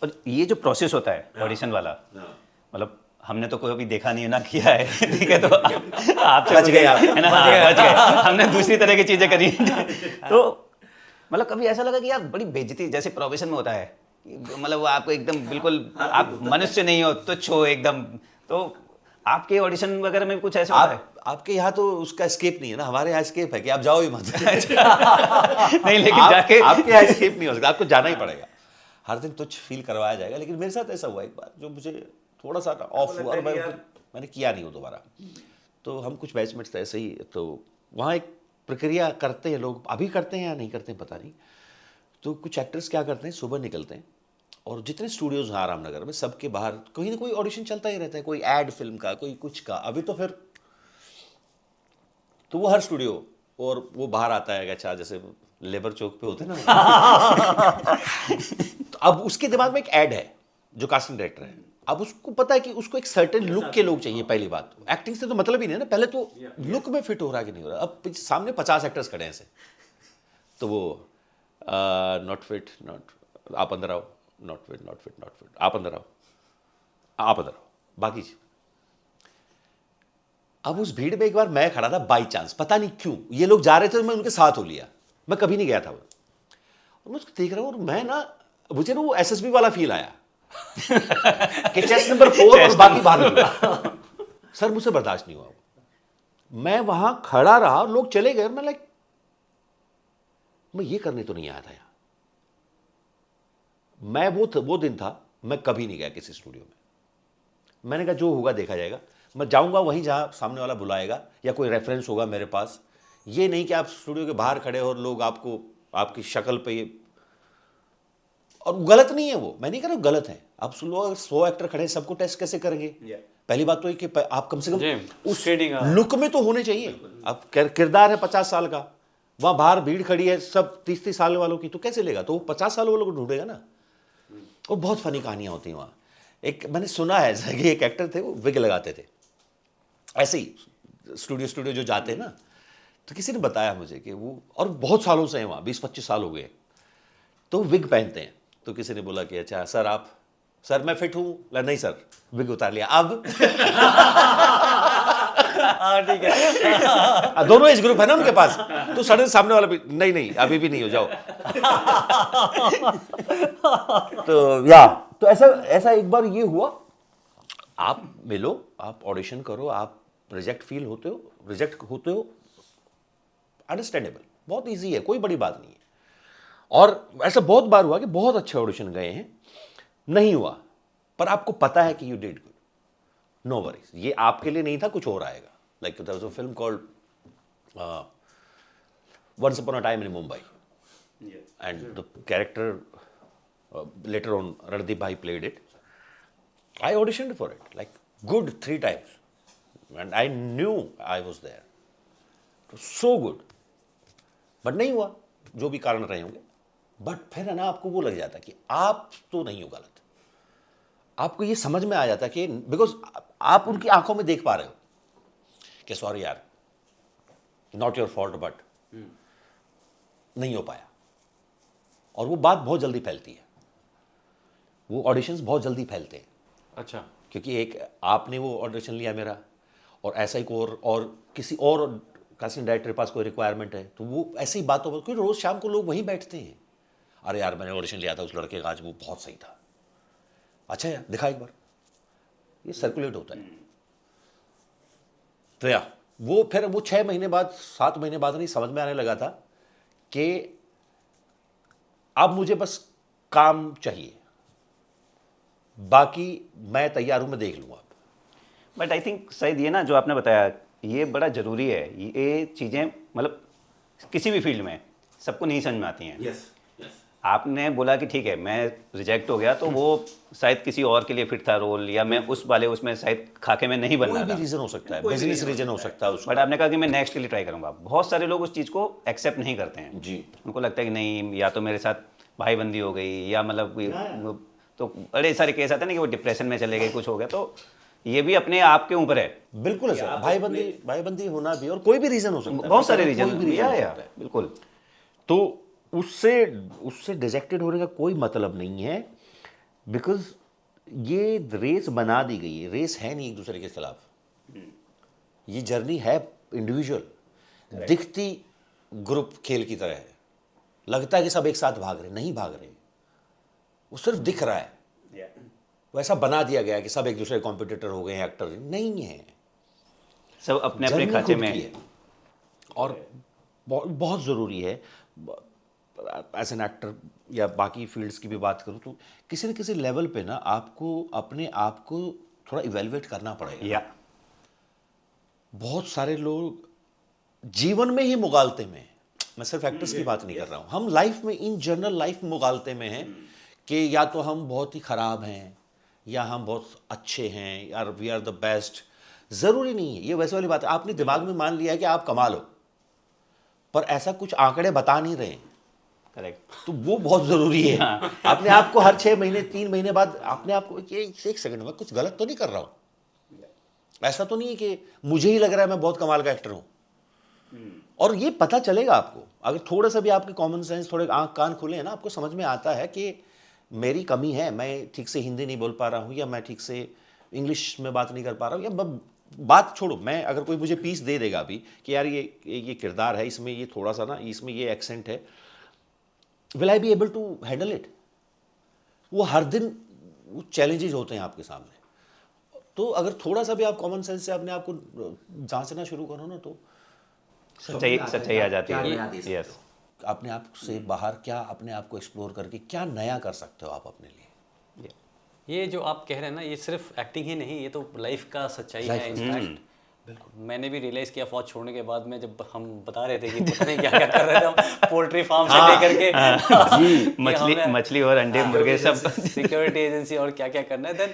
और ये जो प्रोसेस होता है ऑडिशन वाला, मतलब हमने तो कोई अभी देखा नहीं है ना किया है, ठीक है, तो आपसे बच गए आप। है ना, हाँ, बच गए, हमने दूसरी तरह की चीजें करी। तो मतलब कभी ऐसा लगा कि यार बड़ी बेइज्जती जैसे प्रोफेशन में होता है, मतलब वो आपको एकदम बिल्कुल आप मनुष्य नहीं हो, तुच्छ हो एकदम, तो आपके ऑडिशन वगैरह में कुछ ऐसा होता है? आपके यहाँ तो उसका एस्केप नहीं है ना, हमारे यहाँ एस्केप है कि आप जाओ ही मत। नहीं, लेकिन जाके आपके यहाँ एस्केप नहीं हो सकता, आपको जाना ही पड़ेगा। हर दिन तुच्छ फील करवाया जाएगा। लेकिन मेरे साथ ऐसा हुआ एक बार, जो मुझे थोड़ा सा ऑफ हुआ और मैंने किया नहीं वो दोबारा। तो हम कुछ बैचमेट्स थे ऐसे ही, तो वहाँ एक प्रक्रिया करते हैं लोग, अभी करते हैं या नहीं करते हैं पता नहीं। तो कुछ एक्टर्स क्या करते हैं, सुबह निकलते हैं और जितने स्टूडियोज हैं आरामनगर में सबके बाहर कोई ना कोई ऑडिशन चलता ही रहता है, कोई एड फिल्म का, कोई कुछ का। अभी तो फिर तो वो हर स्टूडियो और वो बाहर आता है, अच्छा जैसे लेबर चौक पे होते हैं ना। तो अब उसके दिमाग में एक ऐड है जो कास्टिंग डायरेक्टर है, अब उसको पता है कि उसको एक सर्टेन लुक के लोग चाहिए। पहली बात एक्टिंग से तो मतलब ही नहीं है ना, पहले तो लुक में फिट हो रहा है कि नहीं हो रहा। अब सामने 50 एक्टर्स खड़े हैं ऐसे, तो वो नॉट फिट, नॉट, आप अंदर आओ, not fit, not fit, not fit, आप अंदर आओ, आप अंदर आओ, बाकी चीज। अब उस भीड़ में एक बार मैं खड़ा था बाई चांस, पता नहीं क्यों ये लोग जा रहे थे तो मैं उनके साथ हो लिया। मैं कभी नहीं गया था वो, और मैं उसको देख रहा हूँ और मैं ना, मुझे ना वो एसएसबी वाला फील आया कि चेस्ट नंबर 4 और बाकी बाहर निकला। सर मुझसे बर्दाश्त नहीं हुआ वो। मैं वहां खड़ा रहा, लोग चले गए, मैं लाइक मैं ये करने तो नहीं आया था यार। मैं वो दिन था, मैं कभी नहीं गया किसी स्टूडियो में। मैंने कहा जो होगा देखा जाएगा, मैं जाऊंगा वहीं जहां सामने वाला बुलाएगा या कोई रेफरेंस होगा मेरे पास। ये नहीं कि आप स्टूडियो के बाहर खड़े हो और लोग आपको आपकी शक्ल पे ये, और गलत नहीं है वो, मैं नहीं कह रहा हूं गलत है। आप सुन लो, अगर 100 एक्टर खड़े हैं सबको टेस्ट कैसे करेंगे? पहली बात तो है कि आप कम से कम उस लुक में तो होने चाहिए। अब किरदार है 50 साल का, वहां बाहर भीड़ खड़ी है सब 30-30 साल वालों की, तो कैसे लेगा? तो वो 50 साल वालों को ढूंढेगा ना। और बहुत फनी कहानियां होती हैं वहां। एक मैंने सुना है कि एक एक्टर थे, वो विग लगाते थे ऐसे ही स्टूडियो जो जाते हैं ना, तो किसी ने बताया मुझे कि वो, और बहुत सालों से हैं वहाँ, 20-25 साल हो गए, तो विग पहनते हैं। तो किसी ने बोला कि अच्छा सर आप, सर मैं फिट हूँ, नहीं सर विग उतार लिया अब। ठीक है। दोनों एज ग्रुप है ना उनके पास, तो सडन सामने वाला भी नहीं अभी भी नहीं हो जाओ। तो ऐसा एक बार ये हुआ। आप मिलो, आप ऑडिशन करो, आप रिजेक्ट होते हो, अंडरस्टैंडेबल, बहुत इजी है, कोई बड़ी बात नहीं है। और ऐसा बहुत बार हुआ कि बहुत अच्छे ऑडिशन गए हैं, नहीं हुआ, पर आपको पता है कि you did good, no worries, ये आपके लिए नहीं था, कुछ और आएगा। Like there was a film called once upon a time in Mumbai, and the character later on Randeep bhai played it. I auditioned for it like good 3 times and I knew I was there. It was so good. But नहीं हुआ, जो भी कारण रहे होंगे। But फिर है ना, आपको वो लग जाता कि आप तो नहीं हो गलत, आपको ये समझ में आ जाता कि बिकॉज आप उनकी आंखों में देख पा रहे हो कि सॉरी यार, नॉट योर फॉल्ट, बट नहीं हो पाया। और वो बात बहुत जल्दी फैलती है, वो ऑडिशंस बहुत जल्दी फैलते हैं। अच्छा, क्योंकि एक आपने वो ऑडिशन लिया मेरा, और ऐसा ही और किसी और कास्टिंग डायरेक्टर के पास कोई रिक्वायरमेंट है, तो वो ऐसी ही बातों पर, क्योंकि रोज शाम को लोग वहीं बैठते हैं, अरे यार मैंने ऑडिशन लिया था उस लड़के का, आज वो बहुत सही था, अच्छा यार दिखा एक बार, ये सर्कुलेट होता है। तो यार वो फिर वो 6 महीने बाद 7 महीने बाद नहीं समझ में आने लगा था कि अब मुझे बस काम चाहिए, बाकी मैं तैयार हूं, मैं देख लूंगा। बट आई थिंक शायद ये ना जो आपने बताया, ये बड़ा ज़रूरी है। ये चीज़ें मतलब किसी भी फील्ड में सबको नहीं समझ में आती हैं। yes. आपने बोला कि ठीक है मैं रिजेक्ट हो गया, तो वो शायद किसी और के लिए फिट था रोल, या मैं उस वाले उसमें शायद खाके में नहीं बनना था। कोई भी रीज़न हो सकता है, बिजनेस रीजन हो सकता है उसका। बट आपने कहा कि मैं नेक्स्ट के लिए ट्राई करूंगा। बहुत सारे लोग उस चीज़ को एक्सेप्ट नहीं करते हैं जी। उनको लगता है कि नहीं, या तो मेरे साथ भाईबंदी हो गई, या मतलब तो बड़े सारे केस आते हैं ना कि वो डिप्रेशन में चले गए, कुछ हो गया। तो ये भी अपने आप के ऊपर है। बिल्कुल है सर, भाईबंदी होना भी, और कोई भी रीजन हो सकता है, बहुत सारे रीजन है बिल्कुल। तो उससे डिजेक्टेड होने का कोई मतलब नहीं है। बिकॉज ये रेस बना दी गई है, रेस है नहीं एक दूसरे के खिलाफ, ये जर्नी है इंडिविजुअल, दिखती ग्रुप खेल की तरह है, लगता है कि सब एक साथ भाग रहे, नहीं भाग रहे, वो सिर्फ दिख रहा है। वैसा बना दिया गया है कि सब एक दूसरे कॉम्पिटिटर हो गए हैं, एक्टर नहीं है, सब अपने अपने जर्नी खांचे खुद में की है। और बहुत ज़रूरी है, एज एन एक्टर या बाकी फील्ड्स की भी बात करूँ तो किसी न किसी लेवल पे ना आपको अपने आप को थोड़ा इवेलुएट करना पड़ेगा। या बहुत सारे लोग जीवन में ही मुगालते में हैं। मैं सिर्फ एक्टर्स की बात नहीं कर रहा हूँ, हम लाइफ में इन जनरल लाइफ में मुगालते में हैं कि या तो हम बहुत ही ख़राब हैं या हम बहुत अच्छे हैं, यार वी आर द बेस्ट। ज़रूरी नहीं है, ये वैसे वाली बात है, आपने दिमाग में मान लिया है कि आप कमाल हो, पर ऐसा कुछ आंकड़े बता नहीं रहे हैं, करेक्ट। तो वो बहुत ज़रूरी है। अपने आप को हर 6 महीने 3 महीने बाद अपने आप को ये एक सेकंड में कुछ गलत तो नहीं कर रहा हूँ, ऐसा तो नहीं है कि मुझे ही लग रहा है मैं बहुत कमाल का एक्टर हूँ। और ये पता चलेगा आपको, अगर थोड़ा सा भी आपके कॉमन सेंस, थोड़े आंख कान खुले हैं ना, आपको समझ में आता है कि मेरी कमी है, मैं ठीक से हिंदी नहीं बोल पा रहा हूँ, या मैं ठीक से इंग्लिश में बात नहीं कर पा रहा हूँ, या बात छोड़ो, मैं अगर कोई मुझे पीस दे देगा अभी कि यार ये किरदार है, इसमें ये थोड़ा सा ना, इसमें ये एक्सेंट है, will I be able to handle it? वो हर दिन वो चैलेंजेस होते हैं आपके सामने। तो अगर थोड़ा सा भी आप कॉमन सेंस से अपने आप को जांचना शुरू करो ना, तो सच्चाई आ जाती क्या है। नया दे सकते यस, हो? अपने आप से बाहर क्या, अपने आप को एक्सप्लोर करके क्या नया कर सकते हो आप अपने लिए। ये जो आप कह रहे हैं ना, ये सिर्फ एक्टिंग ही नहीं, ये तो लाइफ का सच्चाई है। इनफैक्ट मैंने भी रियलाइज किया फौज छोड़ने के बाद में, जब हम बता रहे थे कि पता नहीं क्या क्या कर रहे थे हम, पोल्ट्री फार्म से लेकर के मछली और अंडे मुर्गे सब। सिक्योरिटी एजेंसी और क्या क्या करना है। देन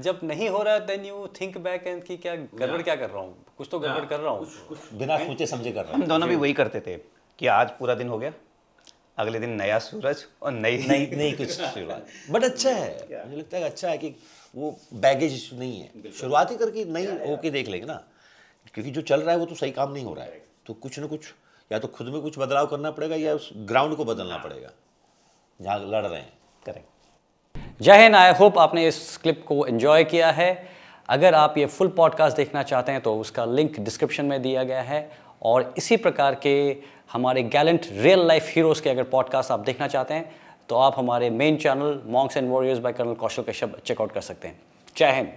जब नहीं हो रहा, then you think back and कि क्या गड़बड़ क्या कर रहा हूँ, कुछ तो गड़बड़ कर रहा हूँ। बिना सोचे समझे कर रहे हम दोनों भी वही करते थे कि आज पूरा दिन हो गया, अगले दिन नया सूरज और नहीं कुछ शुरुआत। बट अच्छा है, मुझे लगता है कि अच्छा है कि वो बैगेज नहीं है, शुरुआत ही करके नहीं होके देख लेंगे ना, क्योंकि जो चल रहा है वो तो सही काम नहीं हो रहा है, तो कुछ ना कुछ या तो खुद में कुछ बदलाव करना पड़ेगा या उस ग्राउंड को बदलना पड़ेगा जहाँ लड़ रहे हैं। करेक्ट। जय हिंद। आई होप आपने इस क्लिप को एंजॉय किया है। अगर आप ये फुल पॉडकास्ट देखना चाहते हैं तो उसका लिंक डिस्क्रिप्शन में दिया गया है, और इसी प्रकार के हमारे गैलेंट रियल लाइफ हीरोज़ के अगर पॉडकास्ट आप देखना चाहते हैं तो आप हमारे main channel monks and warriors by colonel Kaushal Kashyap check out कर सकते हैं। जय हिंद।